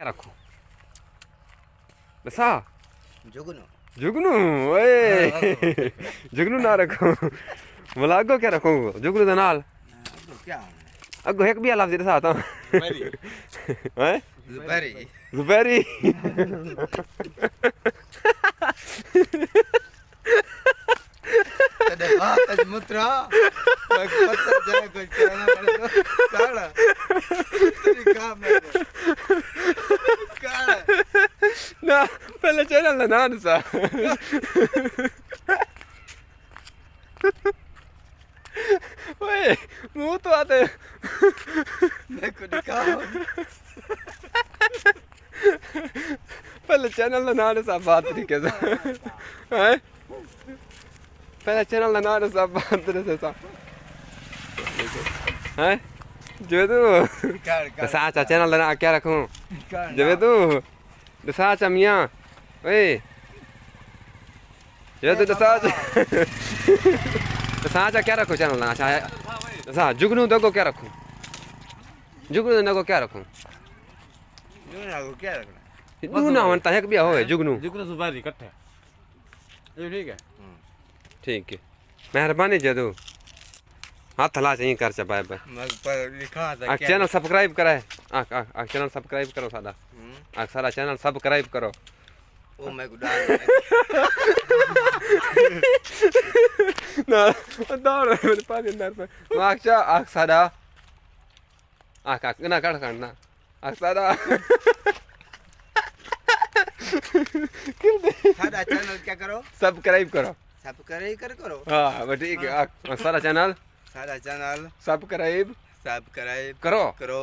क्या रखूं बसा जुगनू जुगनू ओए जुगनू ना रखूं मला अगो क्या रखूं जुगनू दा नाल क्या अगो एक भी लफ्ज दसा ता हैं जुबैरी जुबैरी तदे बात मुत्रा पत्ता जाए कुछ करना पड़े तो काला तेरी काम है काला ना पहले चैनल दा नाम दसा ओए मुंह तो आते मैं को दिखाओ पहले चैनल दा नाम दसा बात तरीके से हैं पहले चैनल दा नाम दसा बात तरीके से हैं जो तू दसा चा चैनल दा नाम क्या रखूं जो तू दसा चा मियां ओए जो तू दसा दसा चा क्या रखूं चैनल दा दसा जुगनू दगो क्या रखूं जुगनू दगो क्या रखूं जुगनू को क्या रखना जुगनू ना वनता है कि बिया होवे जुगनू जुगनू सुपारी इकट्ठे ये ठीक है ठीक है मेहरबानी जदू हाथ हला चाहिए कर चा बाय बाय मैं पर लिखा था क्या चैनल सब्सक्राइब करा है चैनल सब्सक्राइब करो सादा सारा चैनल सब्सक्राइब करो ओ मैं को डाल ना दौड़ मेरे पास अंदर पे आखचा आख सादा आख ना कर करना आख सादा सादा चैनल क्या करो सब्सक्राइब करो सब्सक्राइब करो हाँ बस ठीक है सारा चैनल सादा चैनल सब्सक्राइब सब्सक्राइब करो करो